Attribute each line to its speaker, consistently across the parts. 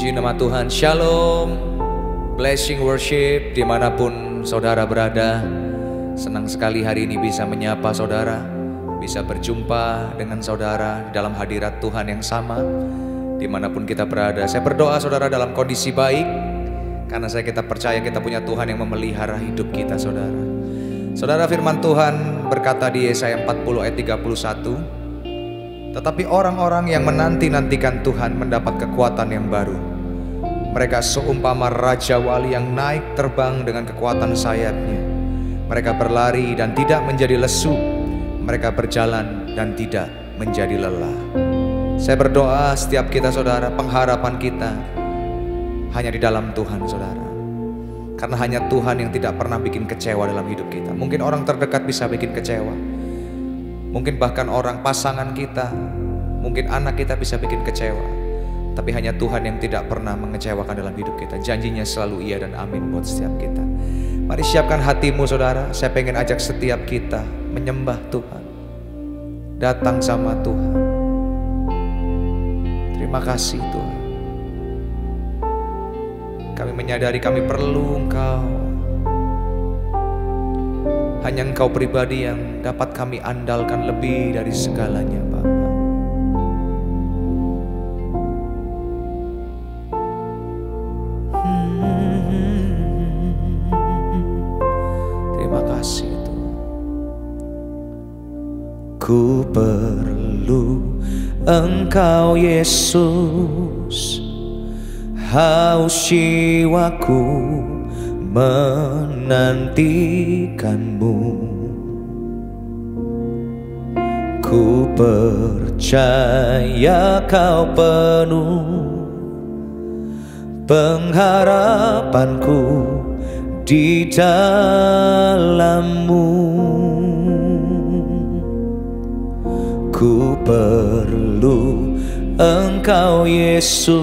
Speaker 1: Puji nama Tuhan. Shalom, blessing worship dimanapun saudara berada. Senang sekali hari ini bisa menyapa saudara, bisa berjumpa dengan saudara dalam hadirat Tuhan yang sama dimanapun kita berada. Saya berdoa saudara dalam kondisi baik, karena kita percaya kita punya Tuhan yang memelihara hidup kita saudara. Saudara, firman Tuhan berkata di Yesaya 40 ayat 31, tetapi orang-orang yang menanti-nantikan Tuhan mendapat kekuatan yang baru. Mereka seumpama Raja Wali yang naik terbang dengan kekuatan sayapnya. Mereka berlari dan tidak menjadi lesu. Mereka berjalan dan tidak menjadi lelah. Saya berdoa setiap kita saudara, pengharapan kita hanya di dalam Tuhan saudara. Karena hanya Tuhan yang tidak pernah bikin kecewa dalam hidup kita. Mungkin orang terdekat bisa bikin kecewa. Mungkin bahkan orang pasangan kita, mungkin anak kita bisa bikin kecewa. Tapi hanya Tuhan yang tidak pernah mengecewakan dalam hidup kita. Janjinya selalu iya dan amin buat setiap kita. Mari siapkan hatimu saudara. Saya pengen ajak setiap kita menyembah Tuhan, datang sama Tuhan. Terima kasih Tuhan. Kami menyadari kami perlu Engkau. Hanya Engkau pribadi yang dapat kami andalkan lebih dari segalanya Bapa. Terima kasih Tuhan. Ku perlu Engkau Yesus, haus jiwaku menantikanmu. Ku percaya Kau penuh pengharapanku di dalam-Mu. Ku perlu Engkau Yesus,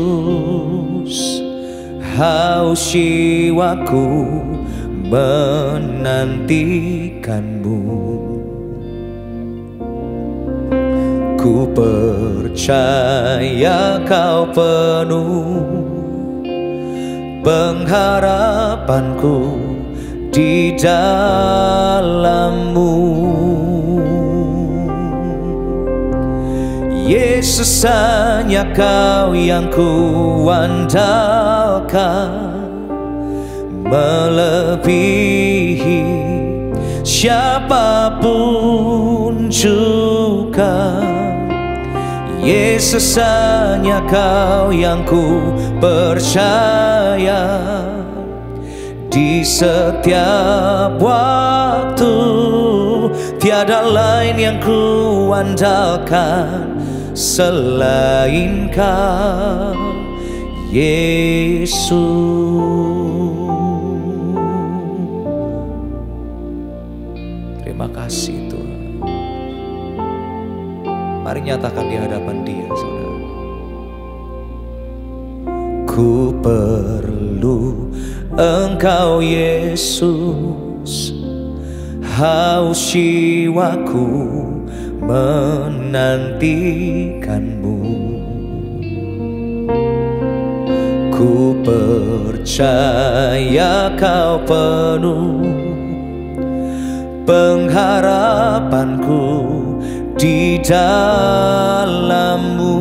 Speaker 1: haus jiwaku menantikanmu. Ku percaya Kau penuh pengharapanku di dalam-Mu. Yesus, hanya Kau yang ku andalkan, melebihi siapapun juga. Yesus, hanya Kau yang ku percaya. Di setiap waktu tiada lain yang ku andalkan selain Kau Yesus. Terima kasih Tuhan. Mari nyatakan di hadapan Dia saudara. Ku perlu Engkau Yesus, haus jiwaku menantikanmu. Ku percaya Kau penuh pengharapanku di dalam-Mu.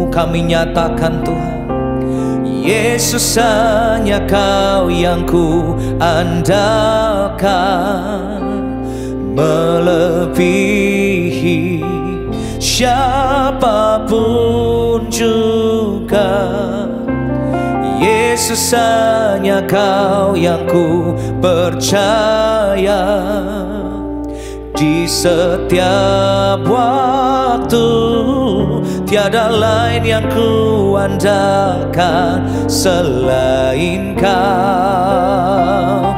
Speaker 1: Kami nyatakan Tuhan, Yesus, hanya Kau yang ku andalkan, melebihi siapapun juga. Yesus, hanya Kau yang ku percaya. Di setiap waktu tiada lain yang ku andalkan selain Kau.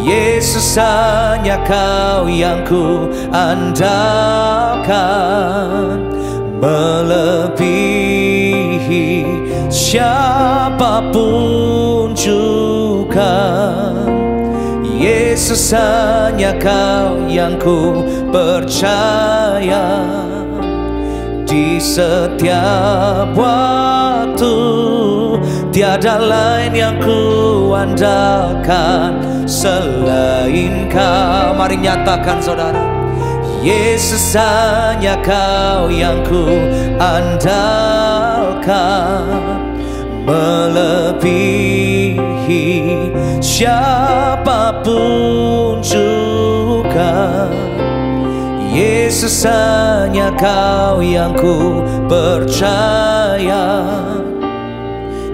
Speaker 1: Yesus, hanya Kau yang ku andalkan, melebihi siapapun juga. Yesus, hanya Kau yang ku percaya. di setiap waktu. Tiada lain yang ku andalkan selain Kau. Mari nyatakan saudara, Yesus hanya Kau yang ku andalkan, melebihi siapapun juga. Yesus hanya Kau yang ku percaya,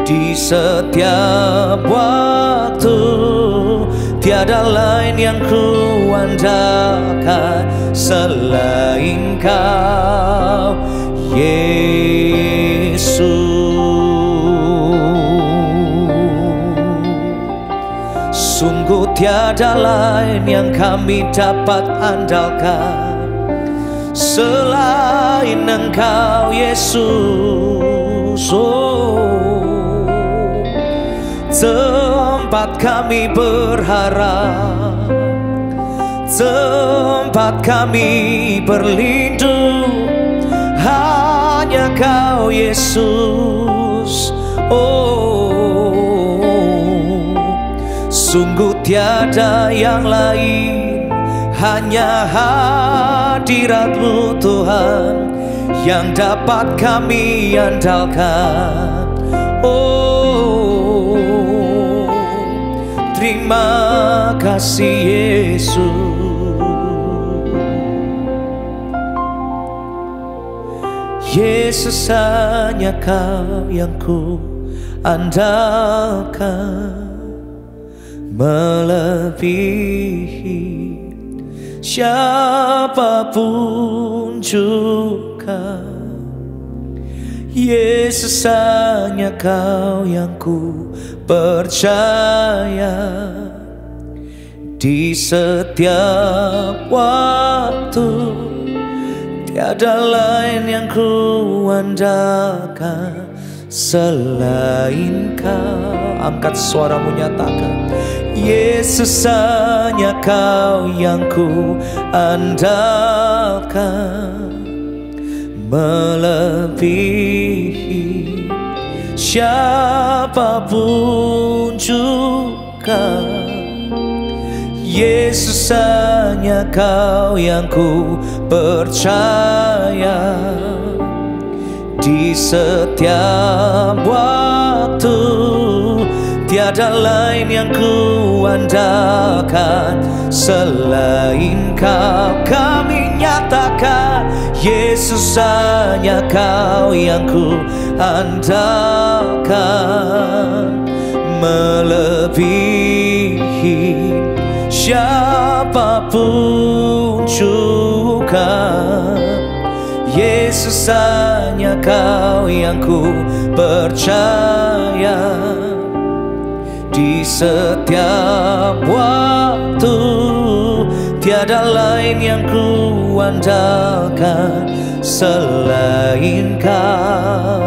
Speaker 1: di setiap waktu. Tiada lain yang ku andalkan selain Kau, Yesus. Sungguh tiada lain yang kami dapat andalkan selain Engkau, Yesus. Tempat kami berharap, tempat kami berlindung, hanya Kau, Yesus. Sungguh tiada yang lain, hanya hadirat-Mu Tuhan yang dapat kami andalkan. Terima kasih Yesus. Yesus hanya Kau yang ku andalkan, melebihi siapapun juga. Yesus hanya Kau yang ku percaya, di setiap waktu. Tiada lain yang ku andalkan selain Kau. Angkat suaramu, nyatakan, Yesus hanya Kau yang ku andalkan, melebihi siapapun juga. Yesus hanya Kau yang ku percaya, di setiap waktu. Tiada lain yang ku andalkan selain Kau. Kami nyatakan, Yesus hanya Kau yang ku andalkan, melebihi siapapun juga. Yesus hanya Kau yang ku percaya, di setiap waktu. Tiada lain yang ku andalkan selain Kau.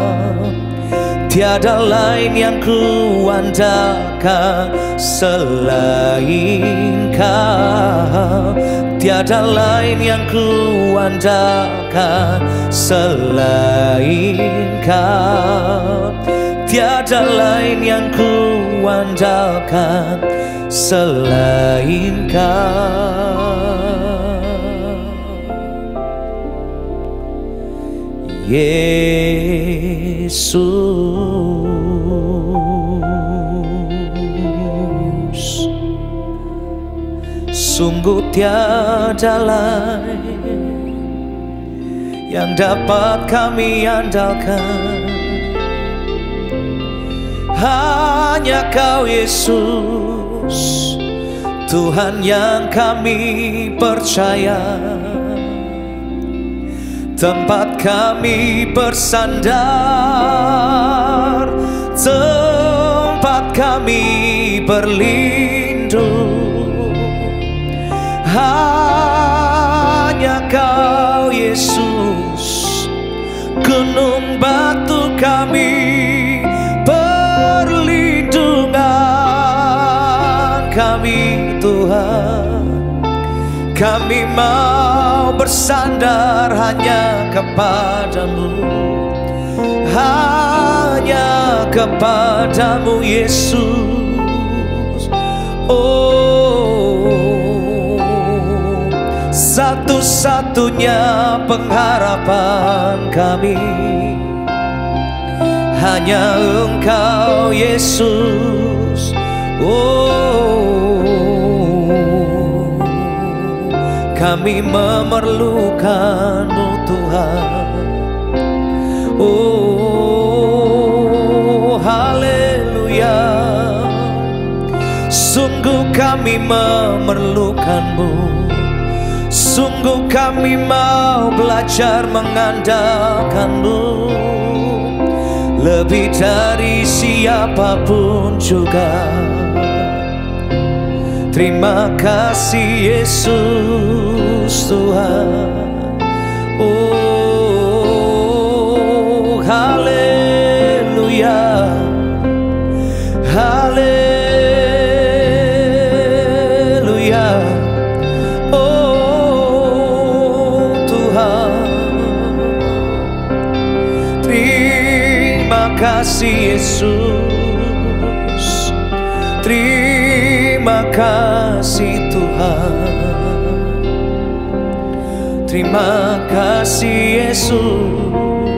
Speaker 1: Tiada lain yang ku andalkan selain Kau. Tiada lain yang ku andalkan selain Kau. Tiada lain yang ku andalkan selain Kau, Yesus. Sungguh tiada lain yang dapat kami andalkan, hanya Kau, Yesus, Tuhan yang kami percaya. Tempat kami bersandar, tempat kami berlindung, hanya Kau, Yesus, gunung batu kami, perlindungan kami, Tuhan. Kami mau bersandar hanya kepadamu, hanya kepadamu Yesus. Oh, satu-satunya pengharapan kami hanya Engkau Yesus. Oh, kami memerlukan-Mu Tuhan. Oh, haleluya. Sungguh kami memerlukan-Mu, sungguh kami mau belajar mengandalkan-Mu lebih dari siapapun juga. Terima kasih Yesus Tuhan. Oh, haleluya, haleluya. Oh Tuhan, terima kasih Yesus. Terima kasih Tuhan. Terima kasih Yesus.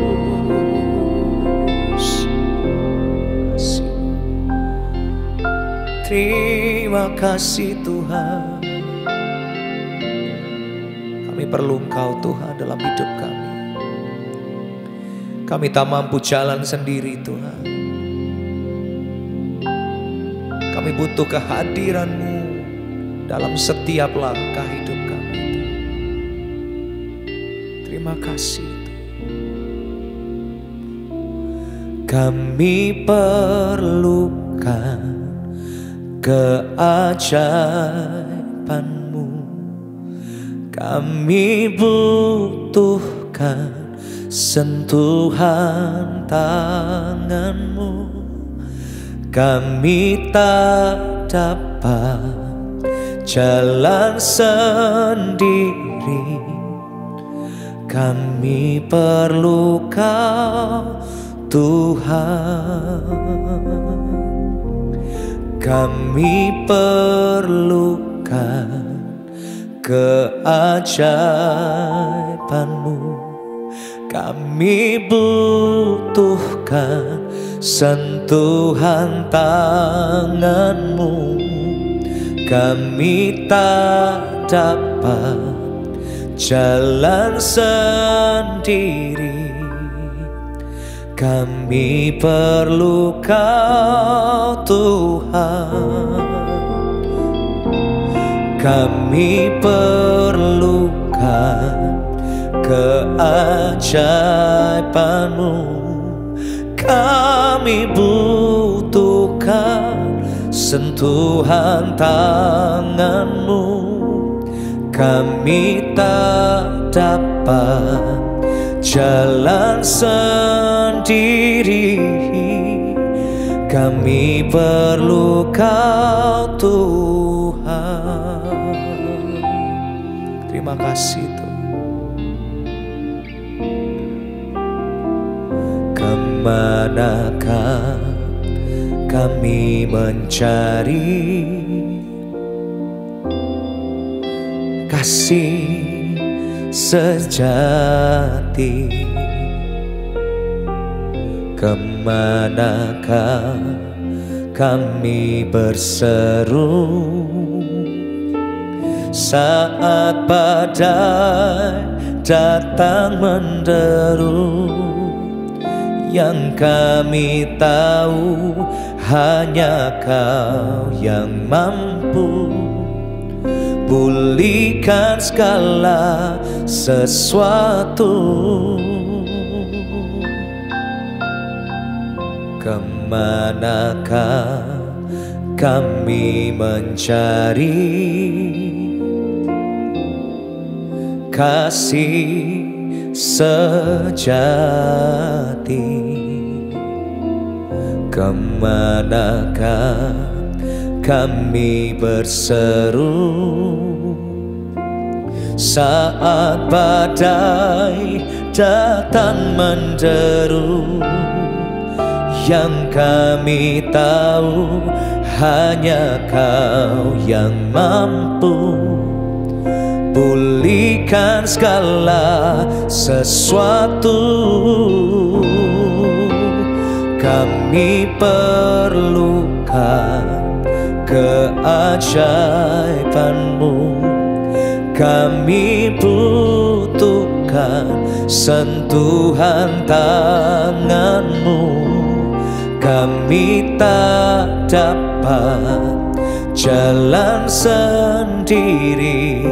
Speaker 1: Terima kasih Tuhan. Kami perlu Engkau Tuhan dalam hidup kami. Kami tak mampu jalan sendiri Tuhan. Kami butuh kehadiran-Mu dalam setiap langkah hidup kami. Terima kasih. Kami perlukan keajaiban-Mu. Kami butuhkan sentuhan tangan-Mu. Kami tak dapat jalan sendiri. Kami perlu Kau Tuhan. Kami perlukan keajaiban-Mu. Kami butuhkan sentuhan tangan-Mu. Kami tak dapat jalan sendiri. Kami perlu Kau Tuhan. Kami perlukan keajaiban-Mu. Kami butuhkan sentuhan tangan-Mu. Kami tak dapat jalan sendiri. Kami perlu Kau Tuhan. Terima kasih Tuhan. Kemanakah kami mencari kasih sejati? Kemanakah kami berseru saat badai datang menderu? Yang kami tahu hanya Kau yang mampu pulihkan segala sesuatu. Kemanakah kami mencari kasih sejati? Kemanakah kami berseru saat badai datang menderu. Yang kami tahu hanya Kau yang mampu pulihkan segala sesuatu. Kami perlukan keajaiban-Mu, kami butuhkan sentuhan tangan-Mu. Kami tak dapat jalan sendiri,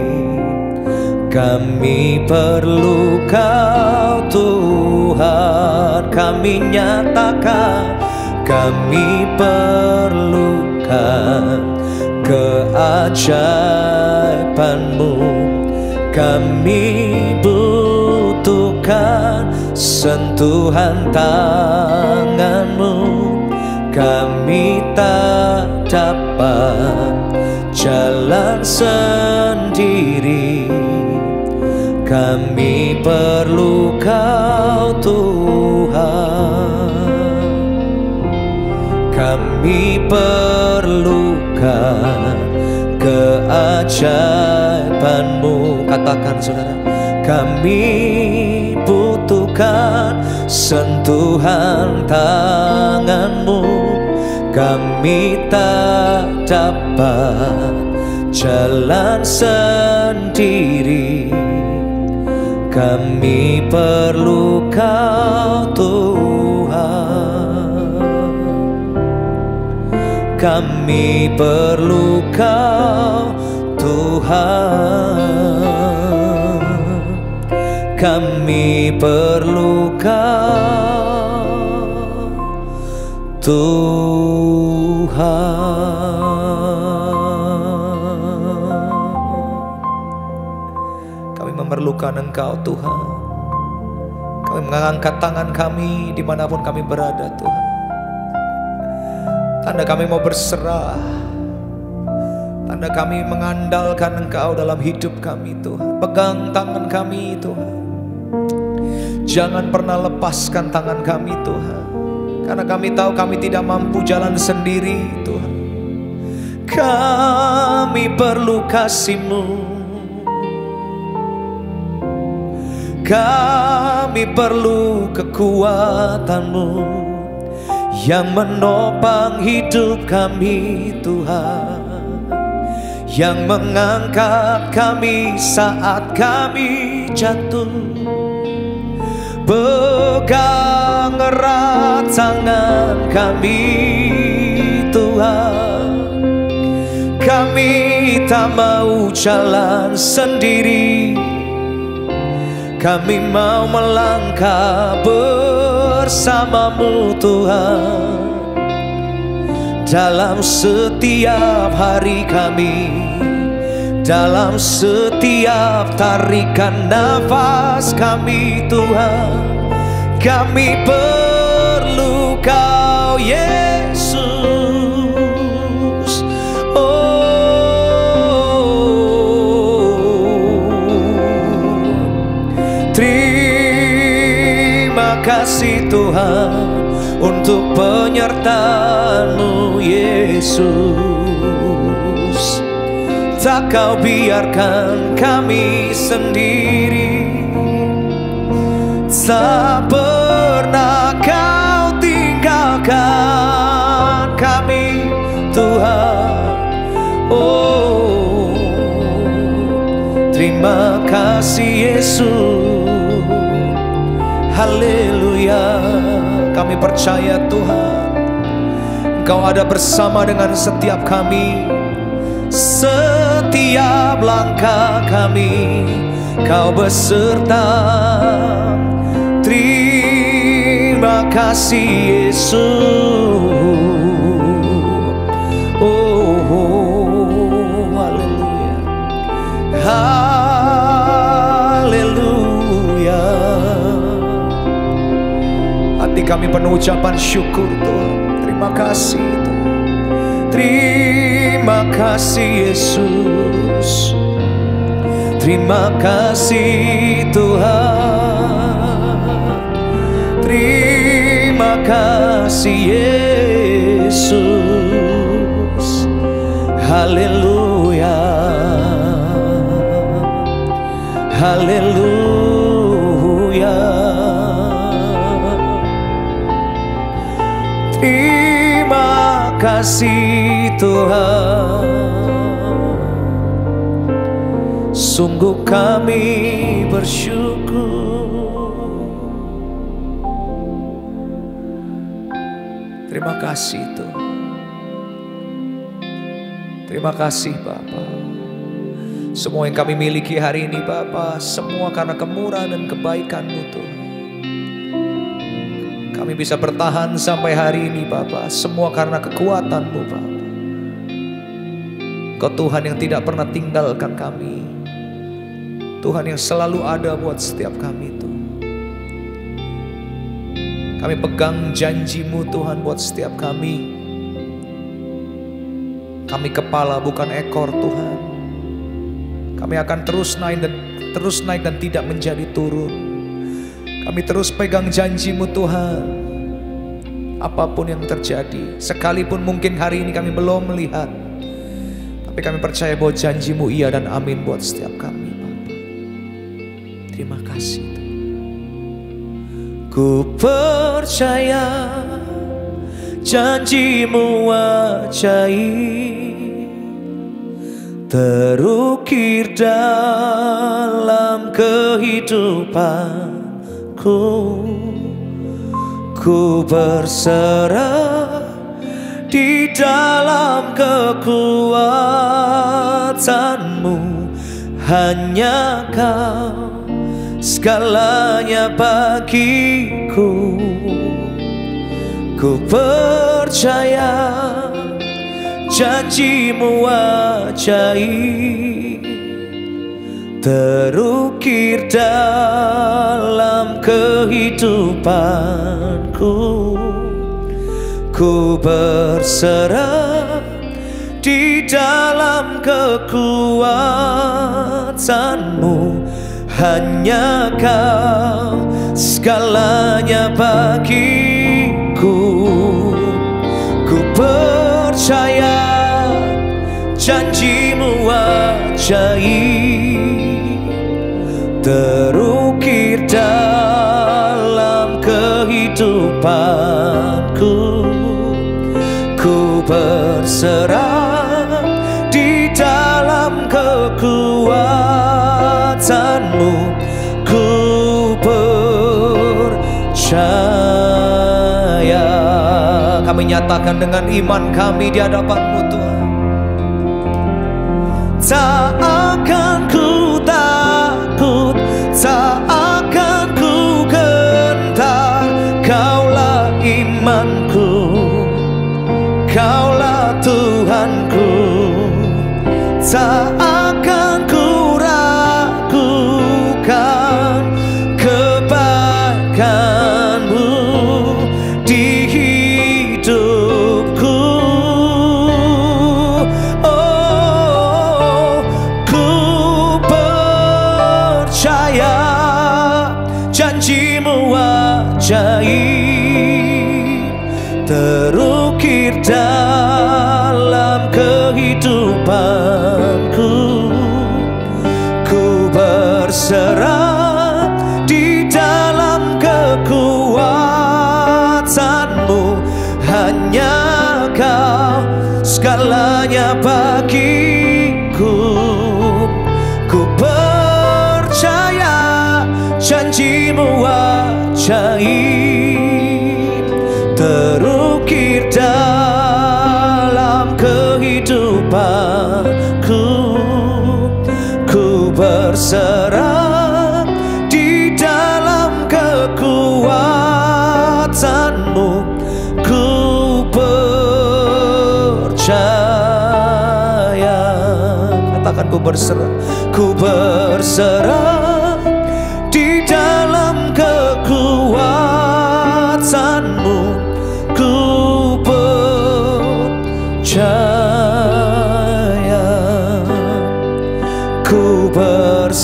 Speaker 1: kami perlu Kau Tuhan. Kami nyatakan kami perlukan keajaiban-Mu, kami butuhkan sentuhan tangan-Mu. Kami tak dapat jalan sendiri, kami perlu Kau Tuhan. Kami perlukan keajaiban-Mu. Katakan saudara, kami butuhkan sentuhan tangan-Mu. Kami tak dapat jalan sendiri, kami perlu Kau Tuhan. Kami perlu Kau Tuhan. Kami perlu Kau Tuhan. Kami memerlukan Engkau Tuhan. Kami mengangkat tangan kami dimanapun kami berada Tuhan. Tanda kami mau berserah, tanda kami mengandalkan Engkau dalam hidup kami Tuhan. Pegang tangan kami Tuhan, jangan pernah lepaskan tangan kami Tuhan, karena kami tahu kami tidak mampu jalan sendiri Tuhan. Kami perlu kasih-Mu, kami perlu kekuatan-Mu yang menopang hidup kami Tuhan, yang mengangkat kami saat kami jatuh. Pegang erat tangan kami Tuhan, kami tak mau jalan sendiri, kami mau melangkah bersama-Mu Tuhan. Dalam setiap hari kami, dalam setiap tarikan nafas kami Tuhan, kami perlu Kau Yesus. Terima kasih Tuhan untuk penyertaan-Mu Yesus. Tak Kau biarkan kami sendiri, tak pernah Kau tinggalkan kami Tuhan. Oh, terima kasih Yesus. Haleluya. Kami percaya Tuhan, Engkau ada bersama dengan setiap kami. Setiap langkah kami Kau beserta. Terima kasih Yesus. Oh, haleluya, haleluya. Hati kami penuh ucapan syukur Tuhan. Terima kasih Tuhan. Terima kasih Yesus. Terima kasih Tuhan, terima kasih Yesus. Haleluya, haleluya. Terima kasih Tuhan, sungguh kami bersyukur. Terima kasih Tuhan, terima kasih Bapa. Semua yang kami miliki hari ini Bapa, semua karena kemurahan dan kebaikan-Mu Tuhan. Kami bisa bertahan sampai hari ini Bapa, semua karena kekuatan-Mu Bapa. Kau Tuhan yang tidak pernah tinggalkan kami, Tuhan yang selalu ada buat setiap kami Tuhan. Kami pegang janji-Mu Tuhan buat setiap kami. Kami kepala bukan ekor Tuhan. Kami akan terus naik dan tidak menjadi turun. Kami terus pegang janji-Mu Tuhan. Apapun yang terjadi, sekalipun mungkin hari ini kami belum melihat, tapi kami percaya bahwa janji-Mu iya dan amin buat setiap kami Bapa. Terima kasih Tuhan. Ku percaya janji-Mu ajaib, terukir dalam kehidupanku. Ku berserah di dalam kekuatan-Mu, hanya Kau segalanya bagiku. Ku percaya janji-Mu ajaib, terukir dalam kehidupanku. Ku berserah di dalam kekuatan-Mu, hanya Kau segalanya bagiku. Ku percaya janji-Mu ajaib, terukir dalam kehidupanku. Ku berserah di dalam kekuatan-Mu. Ku percaya. Kami nyatakan dengan iman kami di hadapan-Mu Tuhan. Tak akan ku takut, tak akan ku gentar. Kaulah imanku, Kaulah Tuhanku. Tak akan ku ragukan kebaikan-Mu di hidupku. Oh, ku percaya janji-Mu ajaib, terukir dalam kehidupanku. Ku berserah di dalam kekuatan-Mu, hanya Kau segalanya bagiku. Ku percaya janji-Mu ajaib, terukir dalam kehidupanku. Ku berserah di dalam kekuatan-Mu. Ku percaya. Katakan ku berserah. Ku berserah di dalam kekuatan-Mu. Ku percaya, ku berserah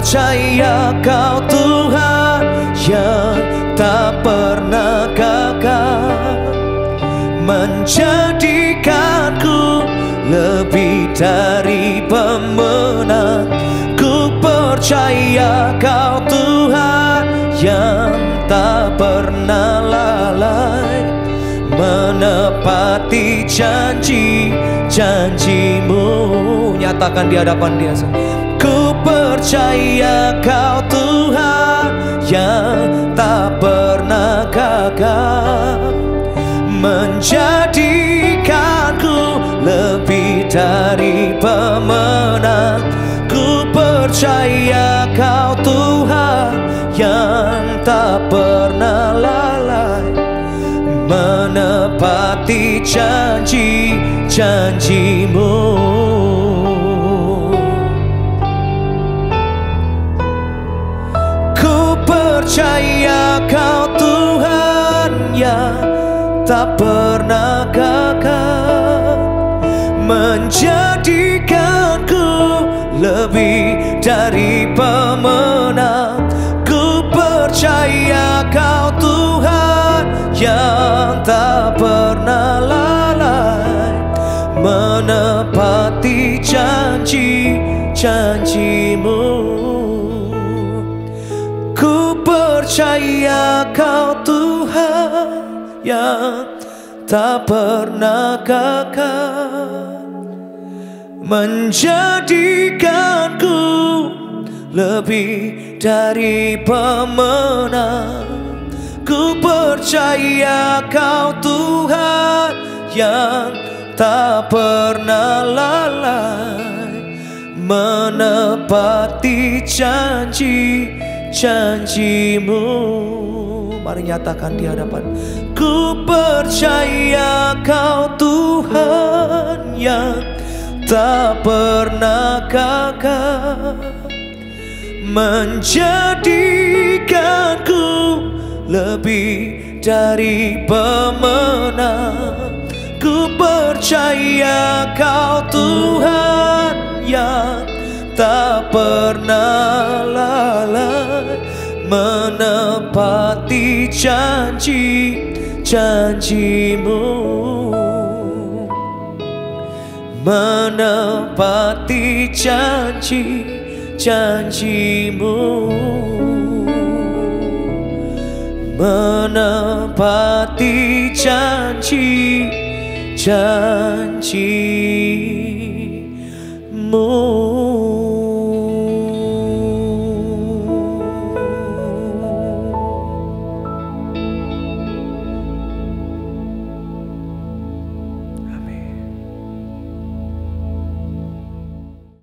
Speaker 1: percaya Kau Tuhan yang tak pernah gagal, menjadikanku lebih dari pemenang. Ku percaya Kau Tuhan yang tak pernah lalai, menepati janji-janjimu. Nyatakan di hadapan Dia. Ku percaya Kau Tuhan yang tak pernah gagal, menjadikanku lebih dari pemenang. Ku percaya Kau Tuhan yang tak pernah lalai, menepati janji-janjimu. Ku percaya Kau Tuhan yang tak pernah gagal, menjadikanku lebih dari pemenang. Ku percaya Kau Tuhan yang tak pernah lalai, menepati janji-janjimu. Ku percaya Kau Tuhan yang tak pernah gagal, menjadikanku lebih dari pemenang. Ku percaya Kau Tuhan yang tak pernah lalai, menepati janji-janjimu. Mari nyatakan di hadapan. Ku percaya Kau Tuhan yang tak pernah gagal, menjadikanku lebih dari pemenang. Ku percaya Kau Tuhan yang tak pernah lalai, menepati janji-janjimu, menepati janji-janjimu, menepati janji-janjimu.